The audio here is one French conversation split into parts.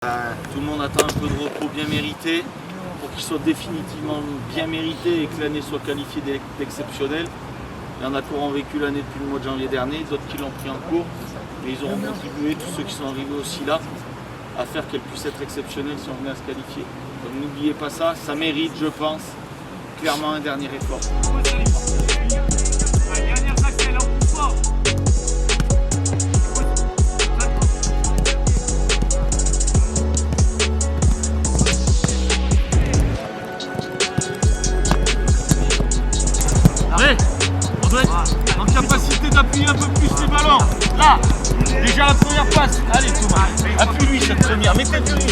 Tout le monde attend un peu de repos bien mérité pour qu'il soit définitivement bien mérité et que l'année soit qualifiée d'exceptionnelle. Il y en a qui auront vécu l'année depuis le mois de janvier dernier, d'autres qui l'ont pris en cours, mais ils auront contribué, tous ceux qui sont arrivés aussi là, à faire qu'elle puisse être exceptionnelle si on venait à se qualifier. Donc n'oubliez pas ça, ça mérite, je pense, clairement un dernier effort. Allez, on doit être en capacité d'appuyer un peu plus les ballons. Là, déjà la première passe. Allez Thomas, appuie-lui cette première, mettez-lui.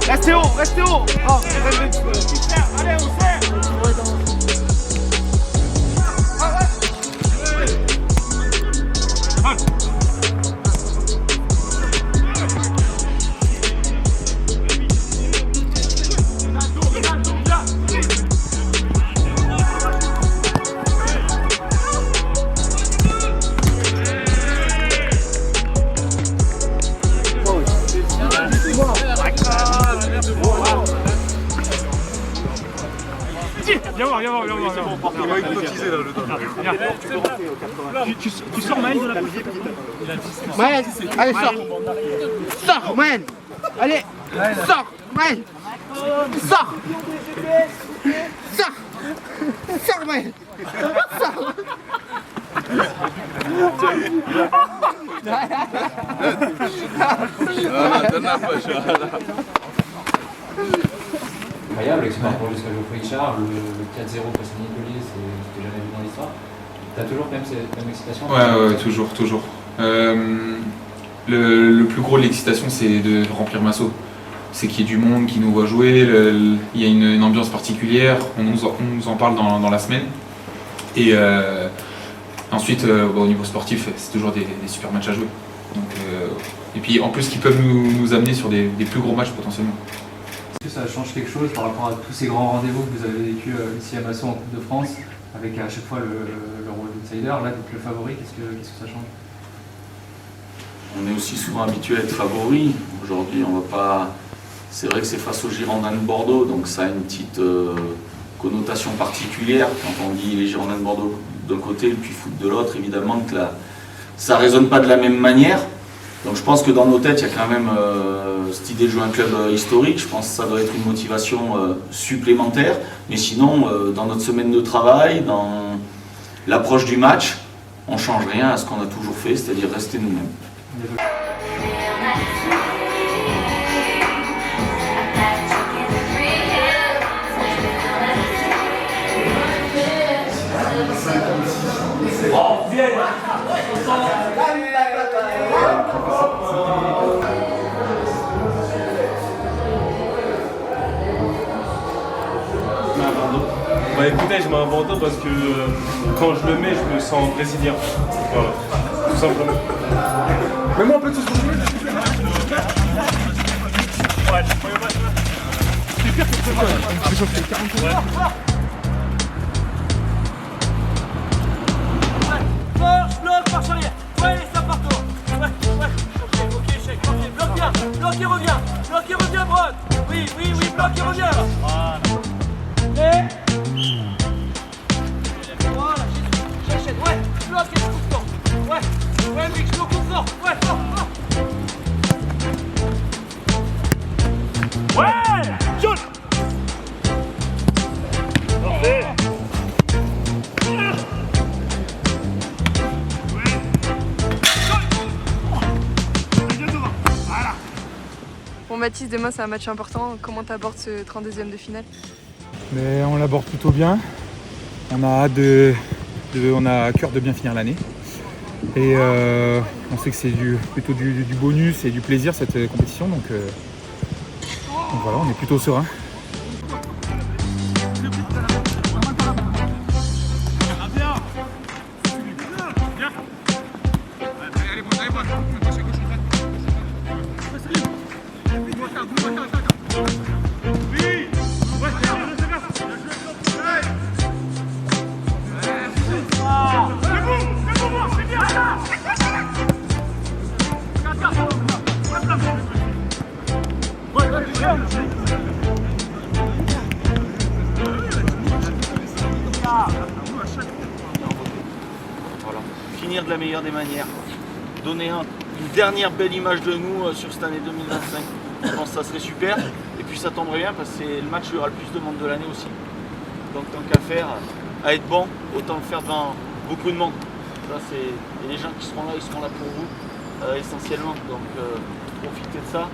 Restez haut, restez haut. Oh, allez, on sert. Viens voir. Il va hypnotiser là le dos. Tu sors Maël de la poche. Maël, allez sors. Sors Maël. Allez, sors Maël. Sors. Sors Maël. Sors. Incroyable, expert pour jusqu'à Geoffrey Richard, le 4-0 face à Montpellier, c'était jamais vu dans l'histoire. T'as toujours quand même cette même excitation? Ouais, toujours. Le plus gros de l'excitation, c'est de remplir Massot. C'est qu'il y ait du monde qui nous voit jouer, il y a une ambiance particulière, on nous en parle dans la semaine. Et ensuite, au niveau sportif, c'est toujours des super matchs à jouer. Donc, et puis en plus, qui peuvent nous amener sur des plus gros matchs potentiellement. Est-ce que ça change quelque chose par rapport à tous ces grands rendez-vous que vous avez vécu ici à Massot en Coupe de France, avec à chaque fois le rôle d'outsider, là d'être le favori, qu'est-ce que ça change? On est aussi souvent habitué à être favori. Aujourd'hui, on va pas. C'est vrai que c'est face aux Girondins de Bordeaux, donc ça a une petite connotation particulière. Quand on dit les Girondins de Bordeaux d'un côté et puis foot de l'autre, évidemment que ça ne résonne pas de la même manière. Donc je pense que dans nos têtes, il y a quand même cette idée de jouer un club historique. Je pense que ça doit être une motivation supplémentaire. Mais sinon, dans notre semaine de travail, dans l'approche du match, on ne change rien à ce qu'on a toujours fait, c'est-à-dire rester nous-mêmes. Bah écoutez, je mets un bandeau parce que quand je le mets, je me sens brésilien. Voilà, tout simplement. Mets-moi un peu de sauce. Bloc, marche arrière. Ouais, ça part toi. Ouais. Ok, échec. Bloc bien. Bloc qui revient, Brod. Oui, bloc qui revient. Voilà. Voilà, j'achète. Ouais, bloc et je coupe fort. Ouais, mec, je me coupe fort. Ouais, fort. Ouais, jaune. Parfait. Bon Mathis, demain c'est un match important, comment t'abordes ce 32e de finale? Mais on l'aborde plutôt bien, on a hâte on a à cœur de bien finir l'année. Et on sait que c'est plutôt du bonus et du plaisir cette compétition. Donc Donc voilà, on est plutôt serein. Finir de la meilleure des manières. Donner une dernière belle image de nous sur cette année 2025. Je pense que ça serait super. Et puis ça tomberait bien parce que c'est le match où il y aura le plus de monde de l'année aussi. Donc tant qu'à faire, à être bon, autant le faire devant beaucoup de monde. Ça, et les gens qui seront là, ils seront là pour vous essentiellement. Donc profitez de ça.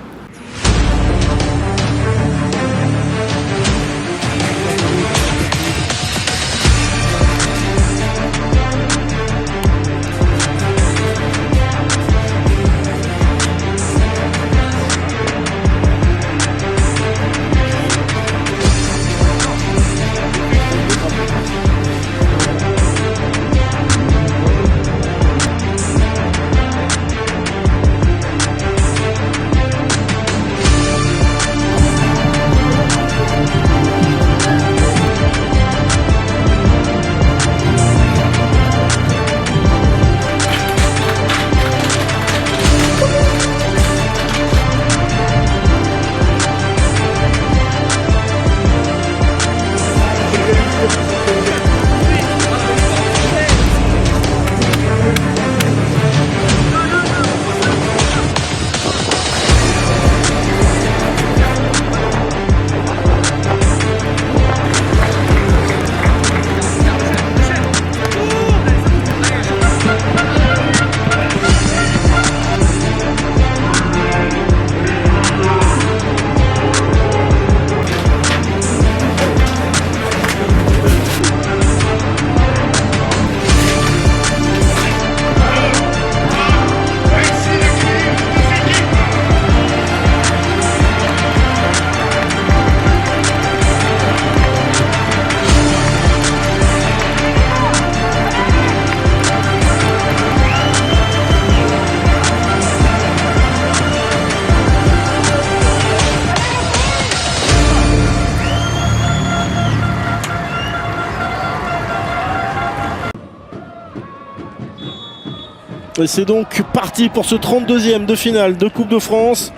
Et c'est donc parti pour ce 32e de finale de Coupe de France.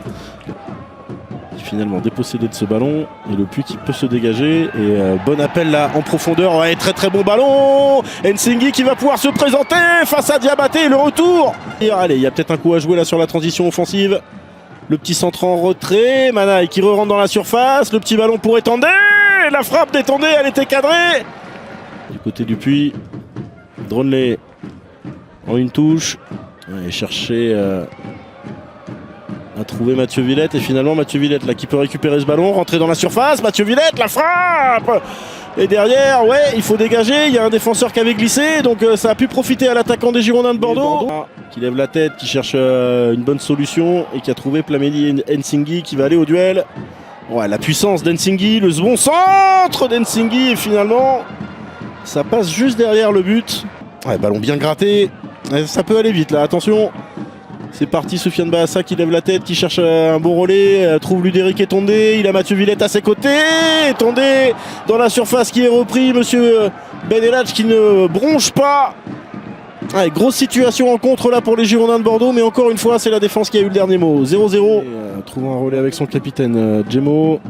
Finalement dépossédé de ce ballon et le Puy qui peut se dégager et bon appel là en profondeur, ouais, très très bon ballon. Nsinghi qui va pouvoir se présenter face à Diabaté, le retour. Et allez, il y a peut-être un coup à jouer là sur la transition offensive. Le petit centre en retrait, Manaï qui re-rentre dans la surface, le petit ballon pour Étendé, la frappe d'Étendé, elle était cadrée. Du côté du Puy, Dronley en une touche, et chercher à trouver Mathieu Villette, et finalement Mathieu Villette là qui peut récupérer ce ballon, rentrer dans la surface, Mathieu Villette, la frappe, et derrière, ouais, il faut dégager, il y a un défenseur qui avait glissé, donc ça a pu profiter à l'attaquant des Girondins de Bordeaux, qui lève la tête, qui cherche une bonne solution, et qui a trouvé Plamedi Nsinghi qui va aller au duel. Ouais, la puissance d'Nsinghi, le bon centre d'Nsinghi, et finalement ça passe juste derrière le but. Ouais, ballon bien gratté, ça peut aller vite là, attention. C'est parti, Soufiane Bahassa qui lève la tête, qui cherche un bon relais, trouve Ludéric Étondé, il a Mathieu Villette à ses côtés, Étondé dans la surface qui est repris, monsieur Benelach qui ne bronche pas. Ouais, grosse situation en contre là pour les Girondins de Bordeaux, mais encore une fois c'est la défense qui a eu le dernier mot. 0-0. Trouve un relais avec son capitaine Djemo.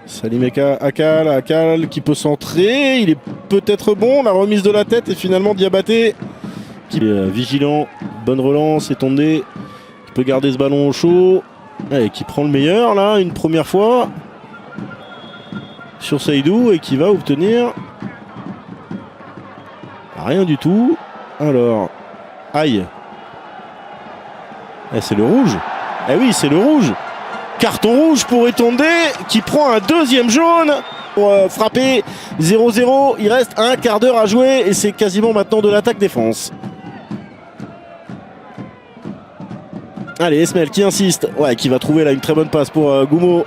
Salim Akal qui peut centrer, il est peut-être bon, la remise de la tête et finalement Diabaté qui est vigilant, bonne relance, Étondé qui peut garder ce ballon au chaud et qui prend le meilleur là une première fois sur Seydou et qui va obtenir rien du tout. Alors, aïe, c'est le rouge, oui c'est le rouge. Carton rouge pour Étondé qui prend un deuxième jaune pour frapper. 0-0, il reste un quart d'heure à jouer et c'est quasiment maintenant de l'attaque-défense. Allez, Esmel qui insiste, ouais, qui va trouver là une très bonne passe pour Goumo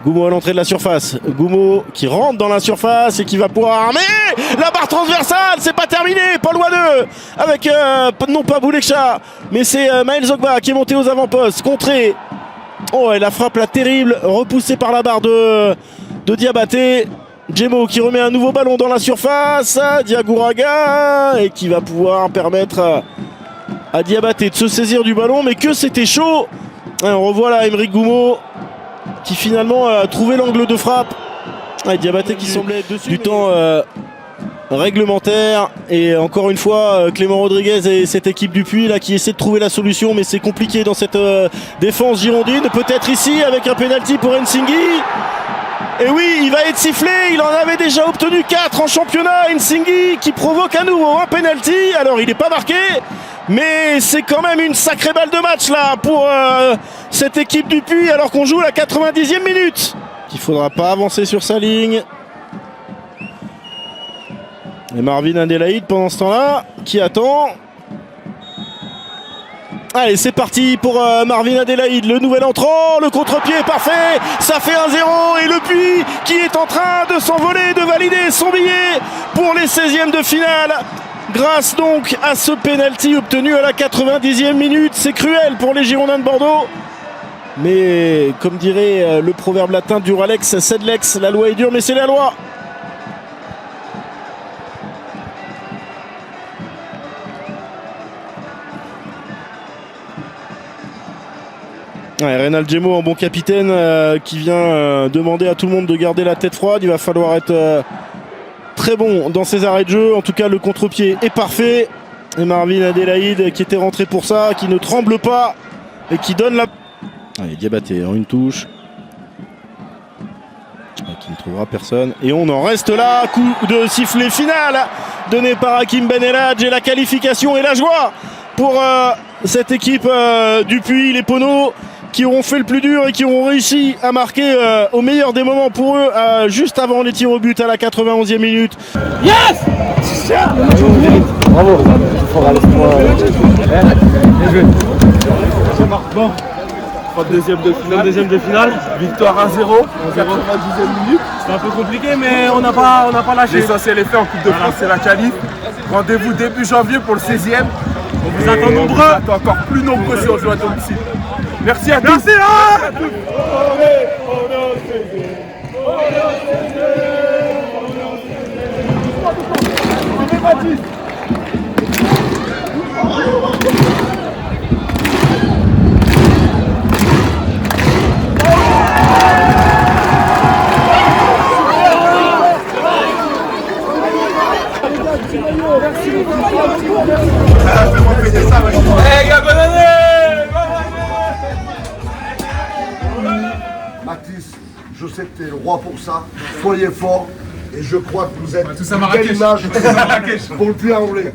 Goumo à l'entrée de la surface. Goumo qui rentre dans la surface et qui va pouvoir armer la barre transversale. C'est pas terminé. Paul Wadeux avec non pas Boulecha, mais c'est Maël Zogba qui est monté aux avant-postes. Contré. Oh, et la frappe là terrible, repoussée par la barre de Diabaté. Djemo qui remet un nouveau ballon dans la surface. Diagouraga et qui va pouvoir permettre à Diabaté de se saisir du ballon. Mais que c'était chaud. Et on revoit là Aymeric Goumo qui finalement a trouvé l'angle de frappe. Et Diabaté qui semblait être dessus. Du temps réglementaire. Et encore une fois, Clément Rodriguez et cette équipe du Puy là, qui essaie de trouver la solution. Mais c'est compliqué dans cette défense girondine. Peut-être ici avec un pénalty pour Nsingui. Et oui, il va être sifflé. Il en avait déjà obtenu 4 en championnat. Nsingui qui provoque à nouveau un pénalty. Alors il n'est pas marqué. Mais c'est quand même une sacrée balle de match là pour cette équipe du Puy alors qu'on joue la 90e minute. Il ne faudra pas avancer sur sa ligne. Et Marvin Adélaïde pendant ce temps-là qui attend. Allez, c'est parti pour Marvin Adélaïde, le nouvel entrant, le contre-pied est parfait, ça fait 1-0 et le Puy qui est en train de s'envoler, de valider son billet pour les 16e de finale. Grâce donc à ce pénalty obtenu à la 90e minute, c'est cruel pour les Girondins de Bordeaux. Mais comme dirait le proverbe latin Duralex, sed lex, la loi est dure mais c'est la loi. Ouais, Reynald Djemo en bon capitaine qui vient demander à tout le monde de garder la tête froide. Il va falloir être très bon dans ses arrêts de jeu. En tout cas, le contre-pied est parfait. Et Marvin Adélaïde qui était rentré pour ça, qui ne tremble pas et qui donne la... Allez, Diabaté en une touche. Qui ne trouvera personne. Et on en reste là. Coup de sifflet final donné par Hakim Ben Elhadj et la qualification et la joie pour cette équipe du Puy, les Poneaux, qui auront fait le plus dur et qui auront réussi à marquer au meilleur des moments pour eux juste avant les tirs au but à la 91e minute. Yes! Bravo. Bon. Deuxième de finale, victoire 1-0, 90e minute. C'est un peu compliqué mais on n'a pas lâché. L'essentiel est fait en Coupe de France, c'est la qualif. Rendez-vous début janvier pour le 16e. On vous attend nombreux. On vous attend encore plus nombreux si on joue à domicile. Merci à tous. Merci à tous. Mathis, je sais que tu es le roi pour ça. Soyez fort. Et je crois que vous êtes tout ça, Marrakech. une belle image pour le Puy-en-Velay.